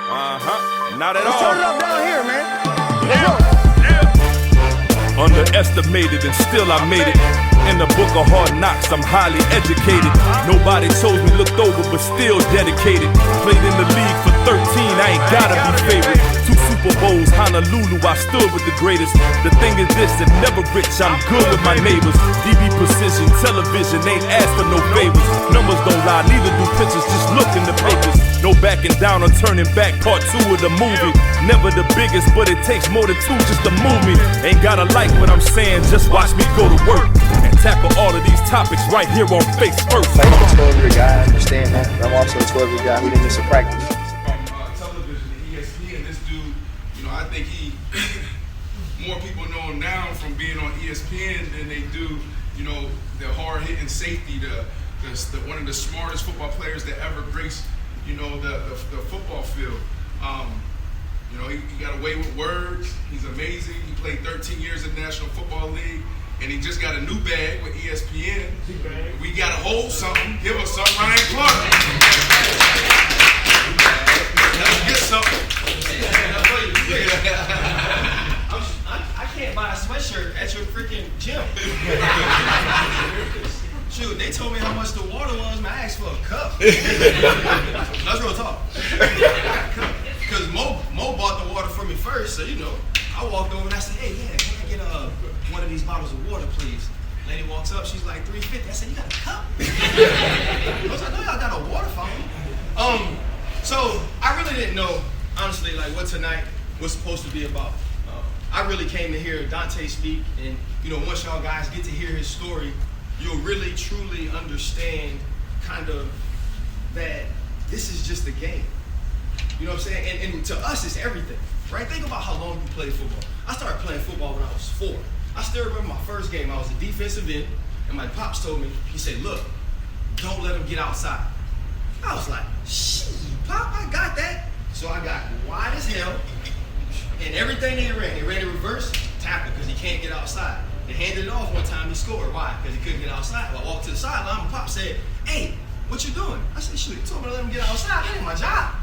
Not at all. Let's turn it up down here, man. Underestimated and still I made it. In the book of hard knocks, I'm highly educated. Nobody chose me, looked over, but still dedicated. Played in the league for 13, I ain't gotta be favorite. 2 Super Bowls, Honolulu, I stood with the greatest. The thing is this, I'm never rich, I'm good with my neighbors. DB precision, television, ain't asked for no favors. Numbers don't lie, neither do pictures, just look in the papers. No backing down or turning back, part 2 of the movie. Never the biggest, but it takes more than 2 just to move me. Ain't gotta like what I'm saying, just watch me go to work and tackle all of these topics right here on Face First. I'm a 12-year guy, I understand that. I'm also a 12-year guy who didn't miss a practice. Television to ESPN, this dude, I think more people know him now from being on ESPN than they do, the hard-hitting safety, one of the smartest football players that ever graced, the football field. He got away with words. He's amazing. He played 13 years in the National Football League, and he just got a new bag with ESPN. We got to hold something. Give us something, Ryan Clark. Let's get something. I can't buy a sweatshirt at your freaking gym. Shoot, they told me how much the water was, man. I asked for a cup. That's real talk. Because Mo bought the water for me first, so I walked over and I said, hey, yeah, can I get one of these bottles of water, please? Lady walks up, she's like $3.50. I said, you got a cup? I was like, no, y'all got a water fountain. So I really didn't know, honestly, like what tonight was supposed to be about. I really came to hear Dante speak, and once y'all guys get to hear his story, you'll really truly understand kind of that this is just a game. You know what I'm saying? And to us, it's everything, right? Think about how long you played football. I started playing football when I was 4. I still remember my first game. I was a defensive end, and my pops told me, he said, look, don't let him get outside. I was like, shit, Pop, I got that. So I got wide as hell, and everything they ran in reverse, tackle, because he can't get outside. They handed it off one time, he scored. Why? Because he couldn't get outside. Well, I walked to the sideline, my pop said, hey, what you doing? I said, shoot, you told me to let him get outside. That ain't my job.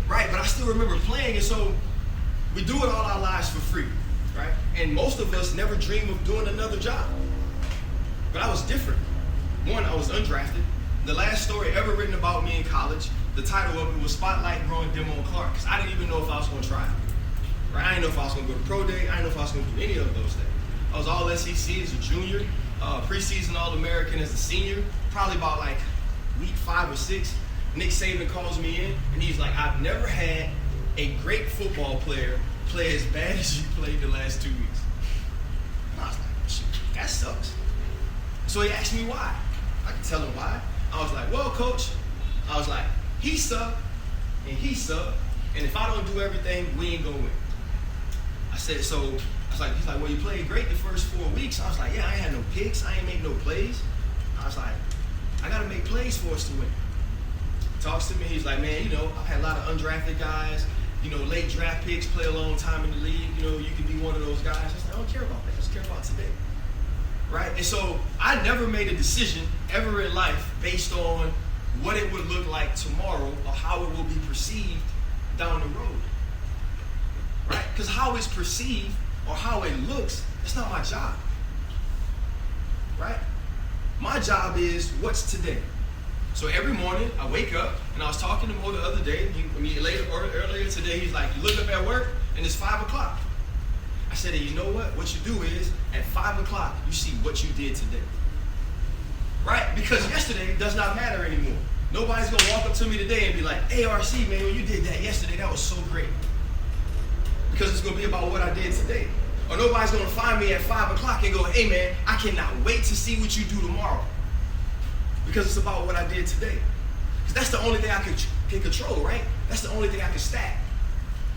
Right, but I still remember playing, and so we do it all our lives for free, right? And most of us never dream of doing another job. But I was different. One, I was undrafted. The last story ever written about me in college, the title of it was Spotlight Growing Demone Clark, because I didn't even know if I was going to try it. Right? I didn't know if I was going to go to pro day. I didn't know if I was going to do any of those things. I was all SEC as a junior, preseason All-American as a senior, probably about like week 5 or 6. Nick Saban calls me in, and he's like, I've never had a great football player play as bad as you played the last 2 weeks. And I was like, shoot, that sucks. So he asked me why. I could tell him why. I was like, well, coach, I was like, he sucked, and he sucked, and if I don't do everything, we ain't gonna win. I said, so, I was like, he's like, well, you played great the first 4 weeks. I was like, yeah, I ain't had no picks, I ain't make no plays. I was like, I gotta make plays for us to win. Talks to me, he's like, man, I've had a lot of undrafted guys, late draft picks, play a long time in the league, you could be one of those guys. I was like, I don't care about that, I just care about today. Right? And so I never made a decision ever in life based on what it would look like tomorrow or how it will be perceived down the road. Right? Because how it's perceived or how it looks, it's not my job. Right? My job is what's today. So every morning I wake up, and I was talking to Mo the other day, earlier today, he's like, you look up at work and it's 5 o'clock. I said, hey, you know what? What you do is at 5 o'clock, you see what you did today. Right? Because yesterday does not matter anymore. Nobody's going to walk up to me today and be like, hey, RC, man, when you did that yesterday, that was so great. Because it's going to be about what I did today. Or nobody's going to find me at 5 o'clock and go, hey, man, I cannot wait to see what you do tomorrow. Because it's about what I did today. Because that's the only thing I can control, right? That's the only thing I can stack.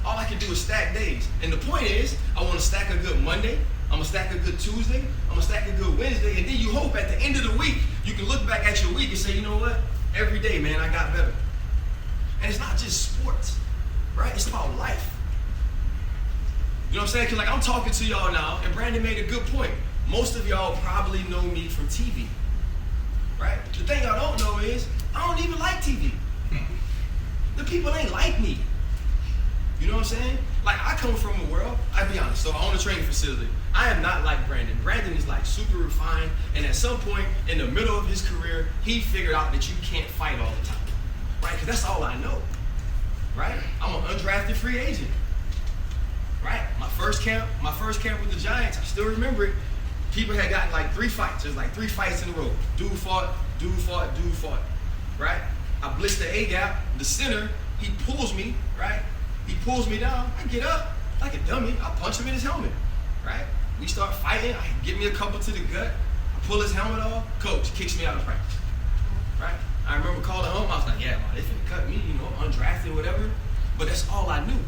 All I can do is stack days. And the point is, I want to stack a good Monday, I'm going to stack a good Tuesday, I'm going to stack a good Wednesday, and then you hope at the end of the week, you can look back at your week and say, you know what? Every day, man, I got better. And it's not just sports, right? It's about life. You know what I'm saying? Because I'm talking to y'all now, and Brandon made a good point. Most of y'all probably know me from TV. Right? The thing I don't know is, I don't even like TV. The people ain't like me. You know what I'm saying? Like, I come from a world, I'll be honest, so I own a training facility. I am not like Brandon. Brandon is like super refined, and at some point in the middle of his career, he figured out that you can't fight all the time, right? Because that's all I know, right? I'm an undrafted free agent, right? My first camp with the Giants, I still remember it. People had gotten like 3 fights. There's like 3 fights in a row. Dude fought, right? I blitzed the A-gap, the center, he pulls me, right? He pulls me down, I get up like a dummy, I punch him in his helmet, right? We start fighting, I get me a couple to the gut, I pull his helmet off, coach kicks me out of practice, right? I remember calling home, I was like, yeah, man, they finna cut me, you know, undrafted, whatever, but that's all I knew,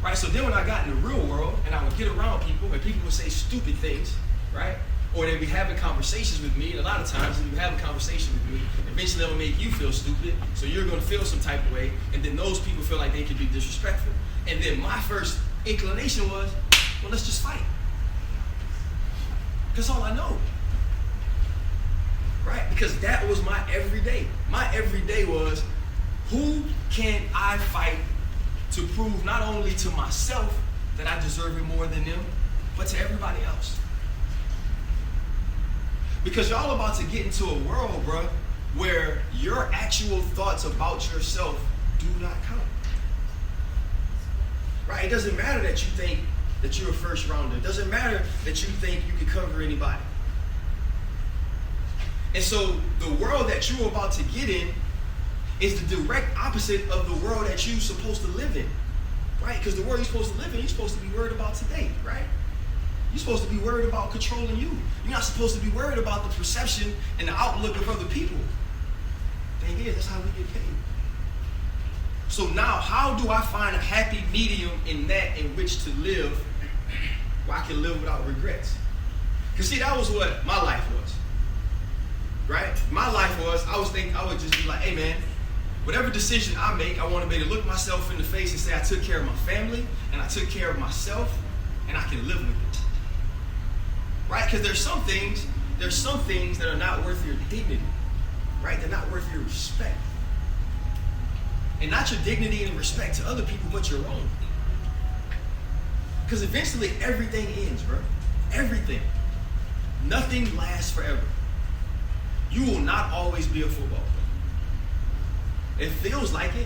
right? So then when I got in the real world, and I would get around people, and people would say stupid things, right? Or they'd be having conversations with me, and a lot of times when you have a conversation with me, eventually I'm gonna make you feel stupid, so you're gonna feel some type of way, and then those people feel like they can be disrespectful. And then my first inclination was, well, let's just fight. That's all I know. Right? Because that was my everyday. My everyday was, who can I fight to prove not only to myself that I deserve it more than them, but to everybody else? Because y'all about to get into a world, bro, where your actual thoughts about yourself do not count. Right? It doesn't matter that you think that you're a first rounder. It doesn't matter that you think you can cover anybody. And so the world that you're about to get in is the direct opposite of the world that you're supposed to live in. Right? Because the world you're supposed to live in, you're supposed to be worried about today, right? You're supposed to be worried about controlling you. You're not supposed to be worried about the perception and the outlook of other people. Thing is, that's how we get paid. So now, how do I find a happy medium in that in which to live where I can live without regrets? Because see, that was what my life was, right? My life was, I would just be like, hey man, whatever decision I make, I want to be able to look myself in the face and say I took care of my family, and I took care of myself, and I can live with it. Right? Because there's some things that are not worth your dignity, right? They're not worth your respect. And not your dignity and respect to other people, but your own. Because eventually everything ends, bro. Everything. Nothing lasts forever. You will not always be a football player. It feels like it.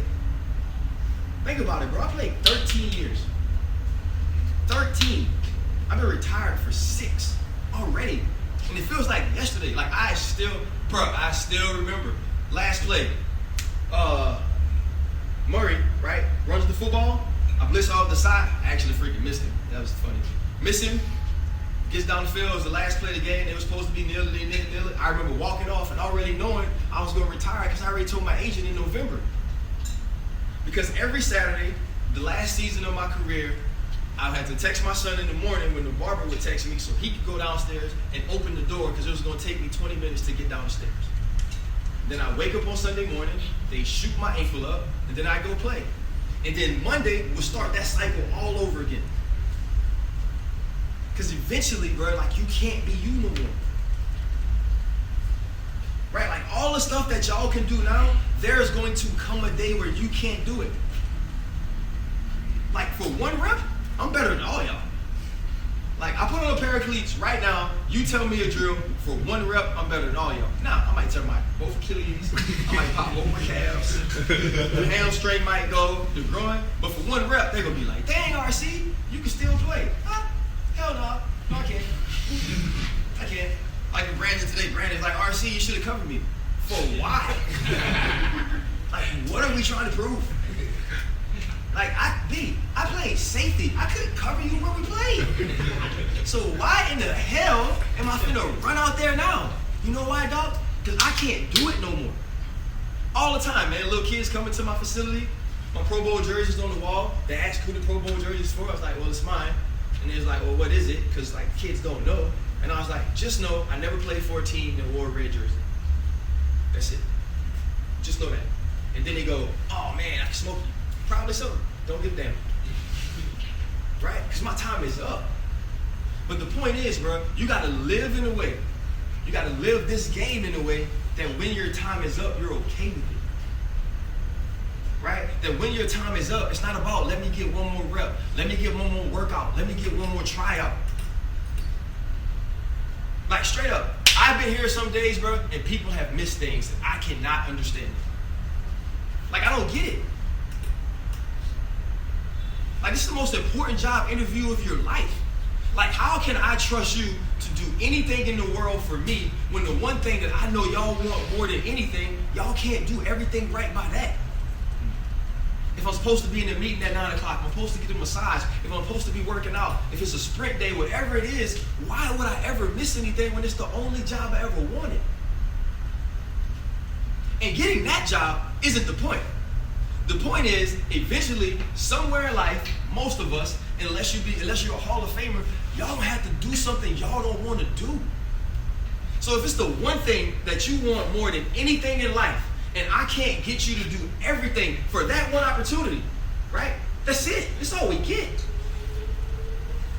Think about it, bro. I played 13 years. 13. I've been retired for 6 already. And it feels like yesterday. Like I still remember. Last play. Murray, right, runs the football. I blitz off the side. I actually freaking missed him. That was funny. Miss him. Gets down the field. It was the last play of the game. They were supposed to be nil it. I remember walking off and already knowing I was going to retire because I already told my agent in November. Because every Saturday, the last season of my career, I had to text my son in the morning when the barber would text me so he could go downstairs and open the door because it was going to take me 20 minutes to get downstairs. Then I wake up on Sunday morning, they shoot my ankle up, and then I go play. And then Monday, we'll start that cycle all over again. Because eventually, bro, like you can't be you no more. Right? Like all the stuff that y'all can do now, there is going to come a day where you can't do it. Like for 1 rep, I'm better than all y'all. Like I put on a pair of cleats right now, you tell me a drill, for 1 rep, I'm better than all y'all. Now, I might turn my both Achilles, I might pop both my calves, the hamstring might go, the groin, but for 1 rep, they're gonna be like, dang RC, you can still play. Huh? Hell no, I can't. I can't. Like with Brandon today, Brandon's like, RC, you should have covered me. For why? Like, what are we trying to prove? Like, I played safety. I couldn't cover you when we played. So why in the hell am I finna run out there now? You know why, dog? Because I can't do it no more. All the time, man. Little kids coming to my facility. My Pro Bowl jerseys on the wall. They asked who the Pro Bowl jersey is for. I was like, well, it's mine. And they was like, well, what is it? Because, like, kids don't know. And I was like, just know I never played for a team that wore a red jersey. That's it. Just know that. And then they go, oh, man, I can smoke you. Probably so. Don't give a damn. Right? Because my time is up. But the point is, bro, you got to live in a way. You got to live this game in a way that when your time is up, you're okay with it. Right? that when your time is up, it's not about let me get one more rep, let me get one more workout, let me get one more tryout. Like straight up, I've been here some days, bro, and people have missed things that I cannot understand. Like, I don't get it. Like, this is the most important job interview of your life. Like, how can I trust you to do anything in the world for me when the one thing that I know y'all want more than anything, y'all can't do everything right by that? If I'm supposed to be in a meeting at 9 o'clock, if I'm supposed to get a massage, if I'm supposed to be working out, if it's a sprint day, whatever it is, why would I ever miss anything when it's the only job I ever wanted? And getting that job isn't the point. The point is, eventually, somewhere in life, most of us, unless you're a Hall of Famer, y'all have to do something y'all don't want to do. So if it's the one thing that you want more than anything in life, and I can't get you to do everything for that one opportunity, right? That's it. That's all we get.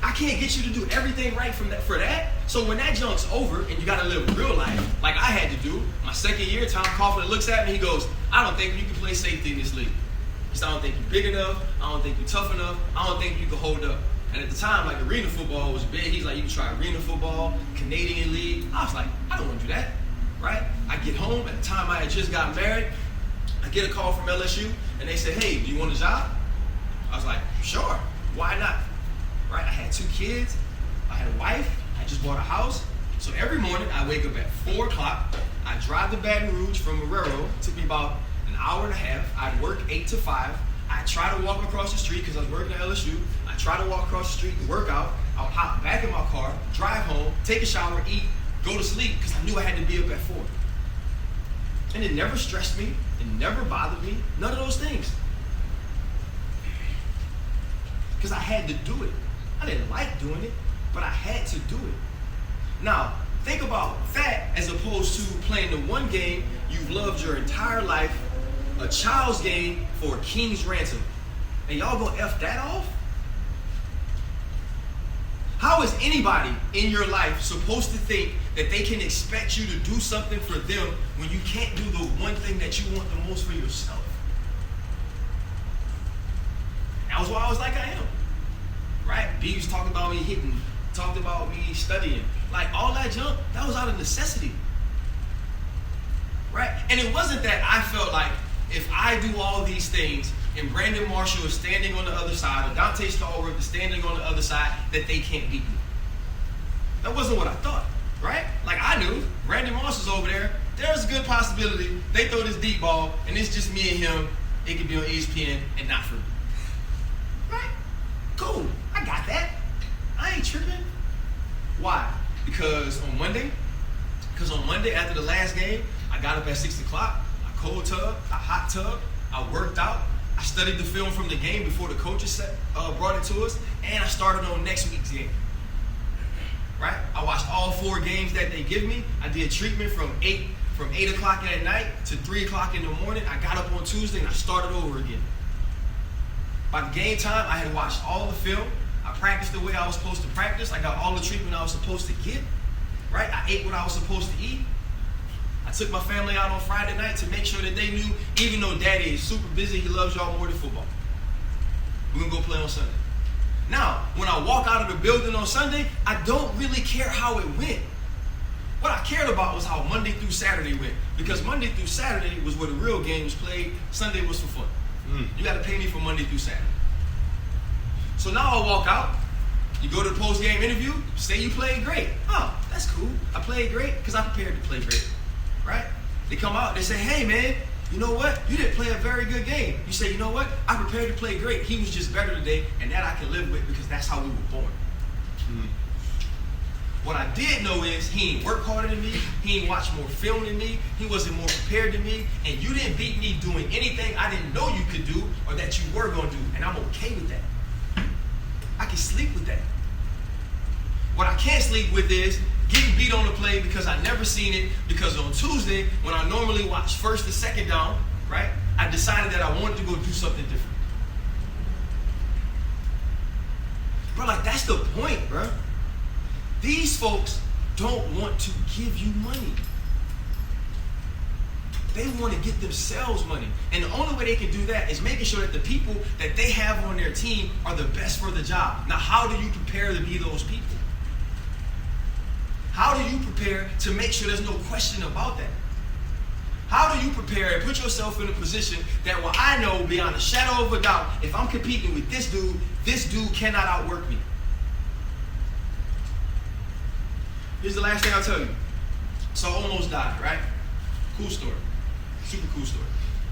I can't get you to do everything right for that. So when that junk's over and you got to live real life, like I had to do, my second year, Tom Coughlin looks at me, he goes, I don't think you can play safety in this league. He said, I don't think you're big enough. I don't think you're tough enough. I don't think you can hold up. And at the time, like, arena football was big. He's like, you can try arena football, Canadian League. I was like, I don't want to do that, right? I get home. At the time, I had just got married. I get a call from LSU, and they said, hey, do you want a job? I was like, sure. Why not? Right? I had 2 kids. I had a wife. I just bought a house. So every morning, I wake up at 4 o'clock. I drive to Baton Rouge from Marrero. It took me about an hour and a half. I'd work 8 to 5. I try to walk across the street because I was working at LSU. I try to walk across the street and work out. I would hop back in my car, drive home, take a shower, eat, go to sleep because I knew I had to be up at 4. And it never stressed me. It never bothered me. None of those things. Because I had to do it. I didn't like doing it, but I had to do it. Now, think about that as opposed to playing the one game you've loved your entire life, a child's game for a king's ransom. And y'all gonna F that off? How is anybody in your life supposed to think that they can expect you to do something for them when you can't do the one thing that you want the most for yourself? That was why I was like I am. Right? B was talking about me hitting, talked about me studying. Like all that junk, that was out of necessity. Right? And it wasn't that I felt like if I do all these things and Brandon Marshall is standing on the other side, or Dante Stallworth is standing on the other side, that they can't beat me. That wasn't what I thought, right? Like I knew Brandon Marshall's over there. There's a good possibility they throw this deep ball and it's just me and him. It could be on ESPN and not for me. Right? Cool. I got that. I ain't tripping. Why? Because on Monday after the last game, I got up at 6 o'clock. I cold tub, I hot tub, I worked out. I studied the film from the game before the coaches brought it to us, and I started on next week's game. Right? I watched all 4 games that they give me. I did treatment from 8 o'clock at night to 3 o'clock in the morning. I got up on Tuesday and I started over again. By the game time, I had watched all the film. I practiced the way I was supposed to practice. I got all the treatment I was supposed to get. Right? I ate what I was supposed to eat. I took my family out on Friday night to make sure that they knew, even though Daddy is super busy, he loves y'all more than football. We're going to go play on Sunday. Now, when I walk out of the building on Sunday, I don't really care how it went. What I cared about was how Monday through Saturday went. Because Monday through Saturday was where the real game was played. Sunday was for fun. You got to pay me for Monday through Saturday. So now I walk out. You go to the post-game interview. Say you played great. Oh, that's cool. I played great because I prepared to play great. Right? They come out, they say, hey man, you know what? You didn't play a very good game. You say, you know what? I prepared to play great. He was just better today, and that I can live with because that's how we were born. What I did know is he ain't work harder than me, he ain't watched more film than me, he wasn't more prepared than me, and you didn't beat me doing anything I didn't know you could do or that you were going to do, and I'm okay with that. I can sleep with that. What I can't sleep with is getting beat on the play because I never seen it, because on Tuesday, when I normally watch first and second down, right, I decided that I wanted to go do something different. Bro, like that's the point, bro. These folks don't want to give you money. They want to get themselves money. And the only way they can do that is making sure that the people that they have on their team are the best for the job. Now, how do you prepare to be those people? How do you prepare to make sure there's no question about that? How do you prepare and put yourself in a position that where I know beyond a shadow of a doubt, if I'm competing with this dude cannot outwork me? Here's the last thing I'll tell you. So I almost died, right? Cool story. Super cool story,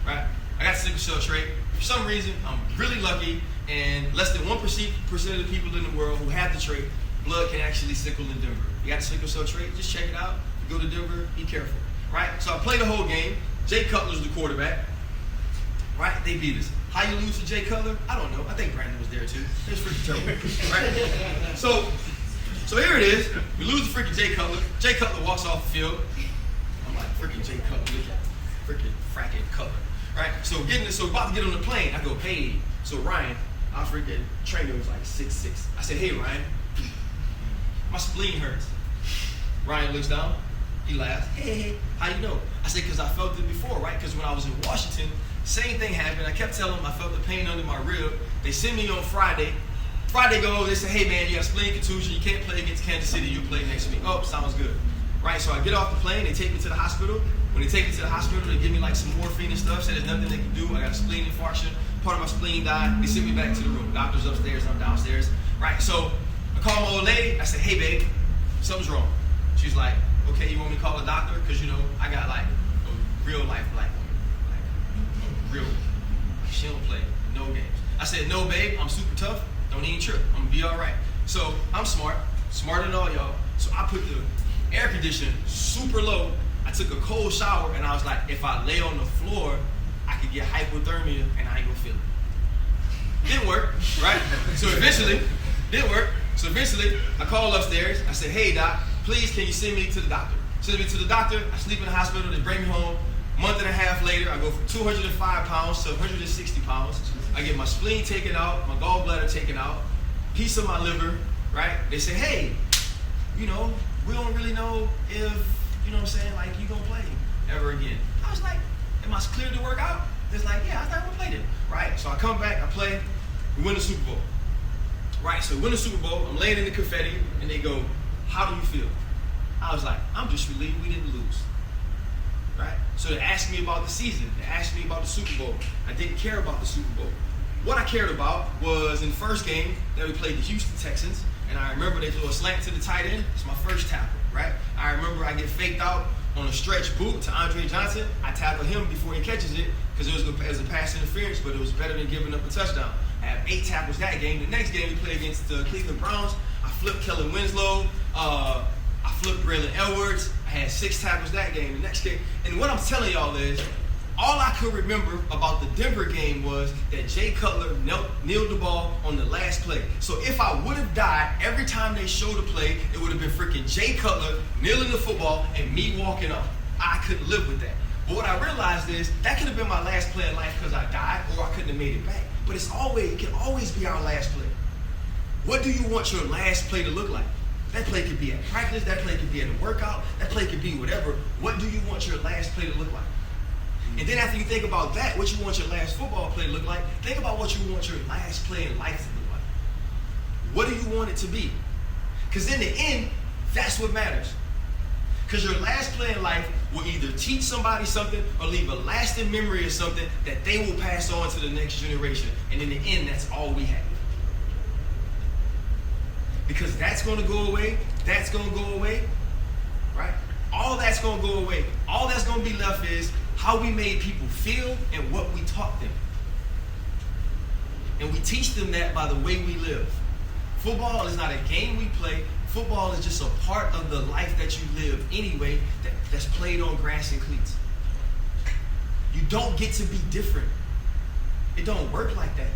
right? I got sickle cell trait. For some reason, I'm really lucky, and less than 1% of the people in the world who have the trait, blood can actually sickle in Denver. You got the sickle cell trait, just check it out. You go to Denver, be careful, right? So I played the whole game. Jay Cutler's the quarterback, right? They beat us. How you lose to Jay Cutler? I don't know. I think Brandon was there too. It was freaking terrible, right? So here it is. We lose to freaking Jay Cutler. Jay Cutler walks off the field. I'm like, freaking Jay Cutler. Look at freaking fracking Cutler, right? So about to get on the plane. I go, hey. So Ryan, our freaking trainer was like 6'6". I said, hey Ryan, my spleen hurts. Ryan looks down. He laughs. Hey, how you know? I said, because I felt it before, right? Because when I was in Washington, same thing happened. I kept telling them I felt the pain under my rib. They send me on Friday. Friday goes, they say, hey man, you got spleen contusion. You can't play against Kansas City. You'll play next week. Oh, sounds good. Right, so I get off the plane. They take me to the hospital. When they take me to the hospital, they give me like some morphine and stuff. Say there's nothing they can do. I got a spleen infarction. Part of my spleen died. They send me back to the room. Doctor's upstairs. I'm downstairs. Right, so I call my old lady. I say, hey babe, something's wrong. She's like, okay, you want me to call a doctor? Because, you know, I got like a real life black woman. Like a real, she don't play no games. I said, no, babe, I'm super tough. Don't even trip. I'm gonna be all right. So I'm smart, smarter than all y'all. So I put the air conditioner super low. I took a cold shower, and I was like, if I lay on the floor, I could get hypothermia, and I ain't gonna feel it. Didn't work, right? So eventually, I called upstairs. I said, hey, doc, please, can you send me to the doctor? Send me to the doctor. I sleep in the hospital. They bring me home. A month and a half later, I go from 205 pounds to 160 pounds. I get my spleen taken out, my gallbladder taken out, piece of my liver, right? They say, hey, you know, we don't really know if, you know what I'm saying, like, you gonna play ever again. I was like, am I cleared to work out? It's like, yeah, I thought we played it, right? So I come back, I play, we win the Super Bowl. Right, so we win the Super Bowl, I'm laying in the confetti, and they go, how do you feel? I was like, I'm just relieved we didn't lose. Right? So they asked me about the season. They asked me about the Super Bowl. I didn't care about the Super Bowl. What I cared about was in the first game that we played the Houston Texans, and I remember they threw a slant to the tight end. It's my first tackle, right? I remember I get faked out on a stretch boot to Andre Johnson. I tackle him before he catches it because it was a pass interference, but it was better than giving up a touchdown. I have 8 tackles that game. The next game we played against the Cleveland Browns, I flipped Kellen Winslow. I flipped Braylon Edwards. I had 6 tackles that game. The next game, and what I'm telling y'all is, all I could remember about the Denver game was that Jay Cutler kneeled the ball on the last play. So if I would have died every time they showed a play, it would have been freaking Jay Cutler kneeling the football and me walking up. I couldn't live with that. But what I realized is that could have been my last play in life because I died, or I couldn't have made it back. But it can always be our last play. What do you want your last play to look like? That play could be at practice, that play could be at a workout, that play could be whatever. What do you want your last play to look like? And then after you think about that, what you want your last football play to look like, think about what you want your last play in life to look like. What do you want it to be? Because in the end, that's what matters. Because your last play in life will either teach somebody something or leave a lasting memory of something that they will pass on to the next generation. And in the end, that's all we have. Because that's going to go away, that's going to go away, right? All that's going to go away. All that's going to be left is how we made people feel and what we taught them. And we teach them that by the way we live. Football is not a game we play. Football is just a part of the life that you live anyway that's played on grass and cleats. You don't get to be different. It don't work like that.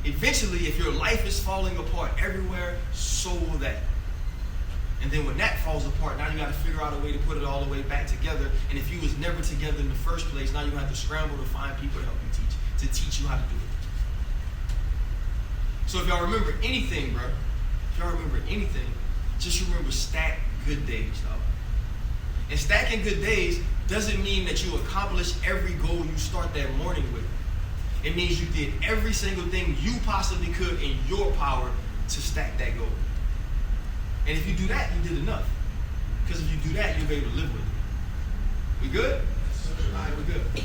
Eventually, if your life is falling apart everywhere, so will that. And then when that falls apart, now you got to figure out a way to put it all the way back together. And if you was never together in the first place, now you have to scramble to find people to help you teach you how to do it. So if y'all remember anything, bro, just remember stack good days, dog. And stacking good days doesn't mean that you accomplish every goal you start that morning with. It means you did every single thing you possibly could in your power to stack that goal. And if you do that, you did enough. Because if you do that, you'll be able to live with it. We good? All right, we're good.